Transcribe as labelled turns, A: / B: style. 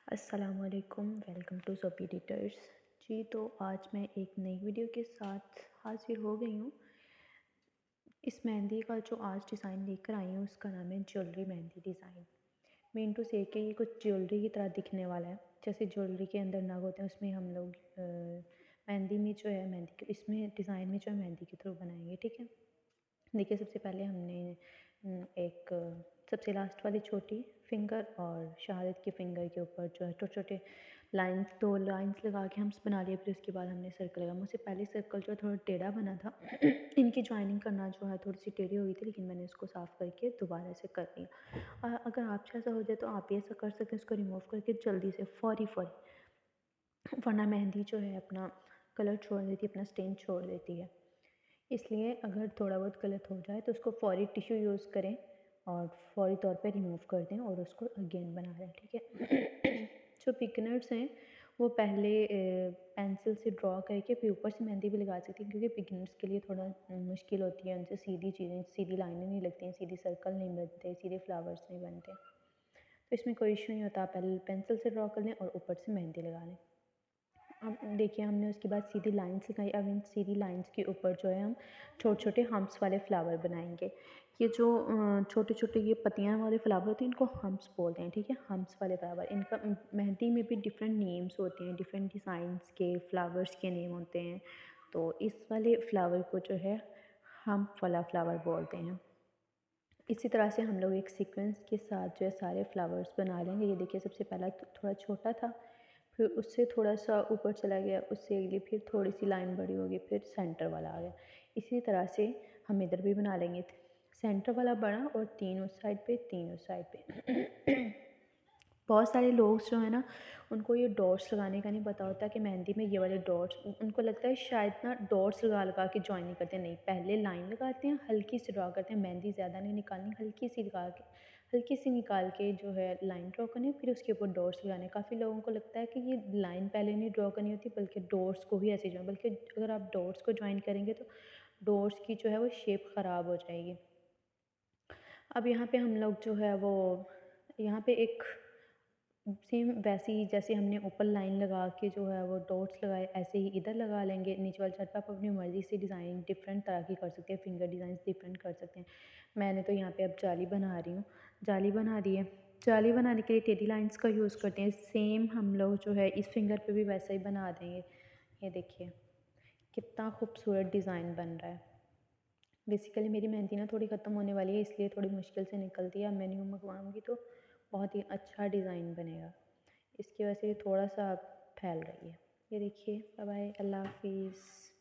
A: السلام علیکم، welcome to Zubi editors. جی تو آج میں ایک نئی ویڈیو کے ساتھ حاضر ہو گئی ہوں۔ اس مہندی کا جو آج ڈیزائن لے کر آئی ہوں اس کا نام ہے جیولری مہندی ڈیزائن۔ مین ٹو سے کہ یہ کچھ جیولری کی طرح دکھنے والا ہے، جیسے جیولری کے اندر نگ ہوتے ہیں اس میں ہم لوگ مہندی میں جو ہے اس میں ڈیزائن میں جو ہے مہندی کے تھرو بنائیں گے، ٹھیک ہے۔ دیکھیے سب سے پہلے ہم نے ایک سب سے لاسٹ والی چھوٹی فنگر اور شہادت کی فنگر کے اوپر جو ہے چھوٹے چھوٹے دو لائنس لگا کے ہم بنا لیے، پھر اس کے بعد ہم نے سرکل لگا۔ مجھ سے پہلے سرکل جو ہے تھوڑا ٹیڑھا بنا تھا، ان کی جوائننگ کرنا جو ہے تھوڑی سی ٹیڑھی ہو گئی تھی، لیکن میں نے اس کو صاف کر کے دوبارہ سے کر لیا۔ اگر آپ سے ایسا ہو جائے تو آپ بھی ایسا کر سکتے ہیں، اس کو ریموو کر کے جلدی سے فوری ورنہ مہندی جو ہے اپنا کلر چھوڑ دیتی ہے، اپنا سٹین چھوڑ دیتی ہے۔ اس لیے اگر تھوڑا بہت غلط ہو جائے تو اس کو فوری ٹیشو یوز کریں اور فوری طور پہ ریموو کر دیں اور اس کو اگین بنا لیں، ٹھیک ہے۔ جو بگنرز ہیں وہ پہلے پینسل سے ڈرا کر کے پھر اوپر سے مہندی بھی لگا سکتی ہیں، کیونکہ بگنرز کے لیے تھوڑا مشکل ہوتی ہے، ان سے سیدھی لائنیں نہیں لگتی ہیں، سیدھی سرکل نہیں بنتے، سیدھے فلاورز نہیں بنتے، تو اس میں کوئی ایشو نہیں ہوتا۔ آپ پہلے پینسل سے ڈرا کر لیں اور اوپر سے مہندی لگا لیں۔ اب دیکھیے ہم نے اس کے بعد سیدھی لائنس لگائی، اب ان سیدھی لائنس کے اوپر جو ہے ہم چھوٹے چھوٹے ہمپس والے فلاور بنائیں گے۔ یہ جو چھوٹے چھوٹے یہ پتیاں والے فلاور ہوتے ہیں ان کو ہمپس بولتے ہیں، ٹھیک ہے، ہمپس والے فلاور۔ ان کا مہندی میں بھی ڈفرینٹ نیمز ہوتے ہیں، ڈفرینٹ ڈیزائنس کے فلاورس کے نیم ہوتے ہیں، تو اس والے فلاور کو جو ہے ہمپ والا فلاور بولتے ہیں۔ اسی طرح سے ہم لوگ ایک سیکوینس کے ساتھ جو ہے سارے فلاورز بنا لیں گے۔ یہ دیکھیے سب سے پہلا تھوڑا چھوٹا تھا، پھر اس سے تھوڑا سا اوپر چلا گیا، اس سے اگلی پھر تھوڑی سی لائن بڑی ہوگی، پھر سینٹر والا آ گیا۔ اسی طرح سے ہم ادھر بھی بنا لیں گے، سینٹر والا بڑا اور تین اس سائڈ پہ، تین اس سائڈ پہ۔ بہت سارے لوگ جو ہیں نا ان کو یہ ڈاٹس لگانے کا نہیں پتہ ہوتا کہ مہندی میں یہ والے ڈاٹس، ان کو لگتا ہے شاید نا ڈاٹس لگا کے جوائننگ کرتے ہیں، نہیں، پہلے لائن لگاتے ہیں، ہلکی سی ڈرا کرتے ہیں، مہندی زیادہ نہیں نکالنی، ہلکی سی نکال کے جو ہے لائن ڈرا کرنی، پھر اس کے اوپر ڈاٹس لگانے۔ کافی لوگوں کو لگتا ہے کہ یہ لائن پہلے نہیں ڈرا کرنی ہوتی بلکہ ڈاٹس کو ہی ایسے جوائن، بلکہ اگر آپ ڈاٹس کو جوائن کریں گے تو ڈاٹس کی جو ہے وہ شیپ خراب ہو جائے گی۔ اب یہاں پہ ہم لوگ جو ہے وہ یہاں پہ ایک سیم ویسے ہی جیسے ہم نے اوپر لائن لگا کے جو ہے وہ ڈاٹس لگائے، ایسے ہی ادھر لگا لیں گے۔ نیچے والی چھت پہ آپ اپنی مرضی سے ڈیزائن ڈفرینٹ طرح کی کر سکتے ہیں، فنگر ڈیزائنس ڈفرینٹ کر سکتے ہیں۔ میں نے تو یہاں پہ اب جالی بنا رہی ہوں، جالی بنا دی ہے۔ جالی بنانے کے لیے ٹیڈی لائنس کا یوز کرتے ہیں، سیم ہم لوگ جو ہے اس فنگر پہ بھی ویسا ہی بنا دیں گے۔ یہ دیکھیے کتنا خوبصورت ڈیزائن بن رہا ہے۔ بیسیکلی میری مہندی نا تھوڑی ختم ہونے والی ہے، اس لیے تھوڑی مشکل سے نکلتی ہے، اب میں نیو منگواؤں گی تو بہت ہی اچھا ڈیزائن بنے گا، اس کی وجہ سے تھوڑا سا پھیل رہی ہے۔ یہ دیکھیے، بائے بائے، اللہ حافظ۔